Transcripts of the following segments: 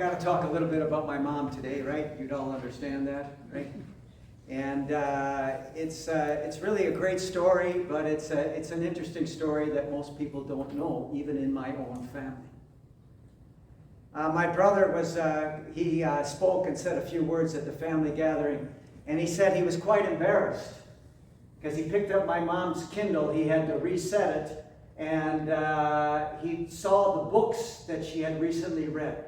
got to talk a little bit about my mom today, right? You'd all understand that, right? And it's really a great story, but it's an interesting story that most people don't know, even in my own family. My brother was, he spoke and said a few words at the family gathering, and he said he was quite embarrassed because he picked up my mom's Kindle. He had to reset it, and he saw the books that she had recently read.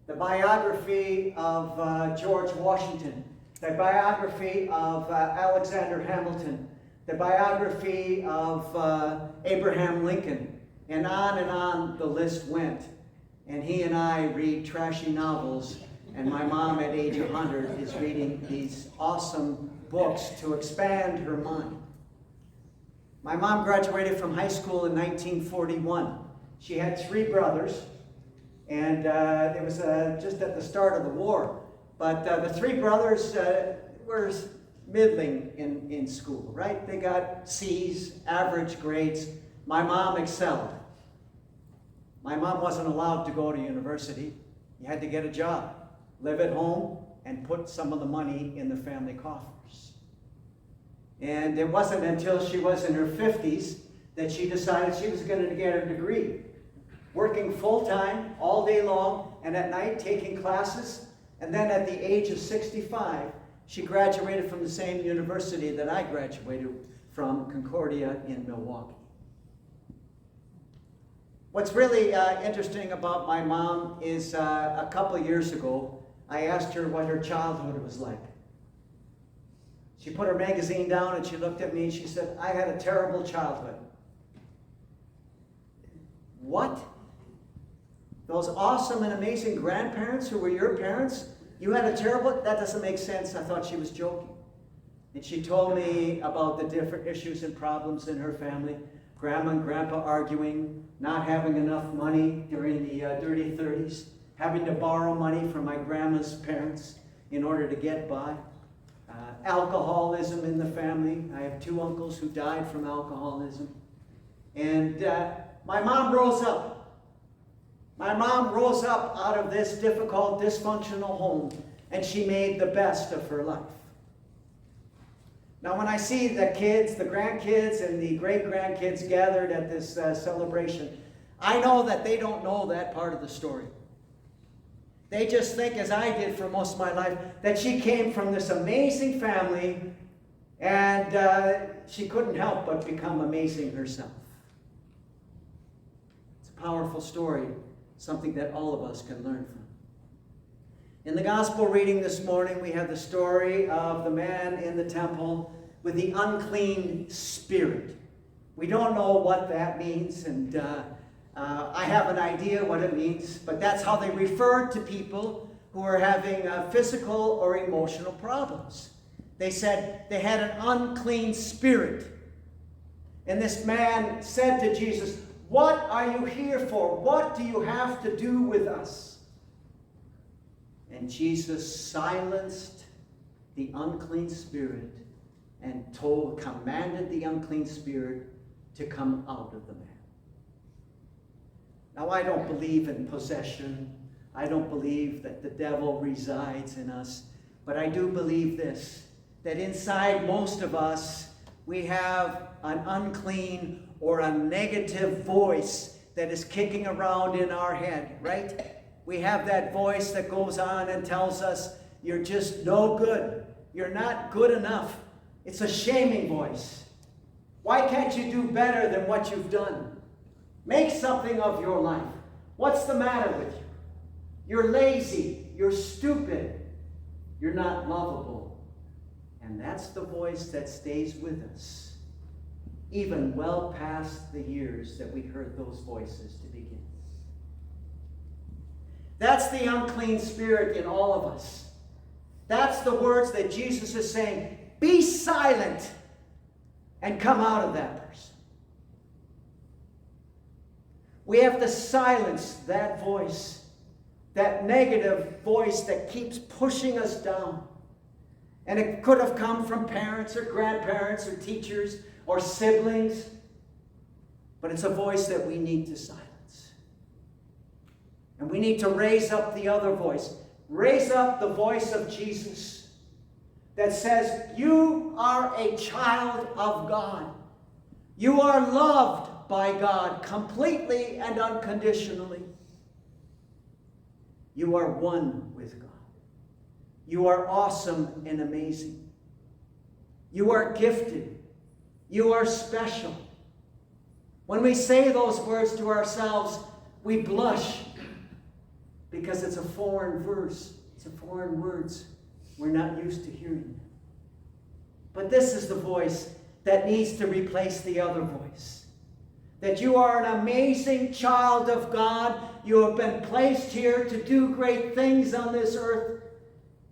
The biography of George Washington, the biography of Alexander Hamilton, the biography of Abraham Lincoln, and on the list went. And he and I read trashy novels, and my mom at age 100 is reading these awesome books to expand her mind. My mom graduated from high school in 1941. She had 3 brothers, and it was just at the start of the war. But the 3 brothers were middling in school, right? They got C's, average grades. My mom excelled. My mom wasn't allowed to go to university. You had to get a job, live at home, and put some of the money in the family coffers. And it wasn't until she was in her 50s that she decided she was going to get her degree. Working full-time, all day long, and at night taking classes. And then at the age of 65, she graduated from the same university that I graduated from Concordia in Milwaukee. What's really interesting about my mom is a couple years ago, I asked her what her childhood was like. She put her magazine down and she looked at me and she said, "I had a terrible childhood." What? Those awesome and amazing grandparents who were your parents, you had a terrible? That doesn't make sense. I thought she was joking. And she told me about the different issues and problems in her family. Grandma and Grandpa arguing, not having enough money during the dirty 30s, having to borrow money from my grandma's parents in order to get by. Alcoholism in the family. I have 2 uncles who died from alcoholism. And my mom rose up. My mom rose up out of this difficult, dysfunctional home, and she made the best of her life. Now, when I see the kids, the grandkids, and the great-grandkids gathered at this celebration, I know that they don't know that part of the story. They just think, as I did for most of my life, that she came from this amazing family and she couldn't help but become amazing herself. It's a powerful story, something that all of us can learn from. In the gospel reading this morning, we have the story of the man in the temple with the unclean spirit. We don't know what that means, and I have an idea what it means, but that's how they referred to people who are having physical or emotional problems. They said they had an unclean spirit. And this man said to Jesus, "What are you here for? What do you have to do with us?" And Jesus silenced the unclean spirit and commanded the unclean spirit to come out of the man. Now, I don't believe in possession. I don't believe that the devil resides in us. But I do believe this, that inside most of us, we have an unclean or a negative voice that is kicking around in our head, right? We have that voice that goes on and tells us, "You're just no good. You're not good enough." It's a shaming voice. Why can't you do better than what you've done? Make something of your life. What's the matter with you? You're lazy. You're stupid. You're not lovable. And that's the voice that stays with us, even well past the years that we heard those voices to begin. That's the unclean spirit in all of us. That's the words that Jesus is saying, be silent and come out of that person. We have to silence that voice, that negative voice that keeps pushing us down. And it could have come from parents or grandparents or teachers or siblings, but it's a voice that we need to silence. And we need to raise up the other voice. Raise up the voice of Jesus that says, you are a child of God. You are loved by God completely and unconditionally. You are one with God. You are awesome and amazing. You are gifted. You are special. When we say those words to ourselves, we blush because it's a foreign verse. It's a foreign words. We're not used to hearing them. But this is the voice that needs to replace the other voice. That you are an amazing child of God. You have been placed here to do great things on this earth.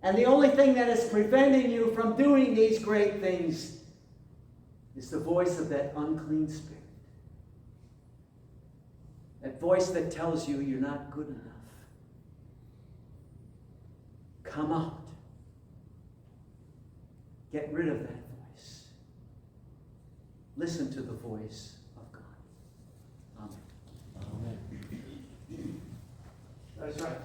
And the only thing that is preventing you from doing these great things is the voice of that unclean spirit. That voice that tells you you're not good enough. Come out. Get rid of that voice. Listen to the voice of God. Amen. Amen. That's right.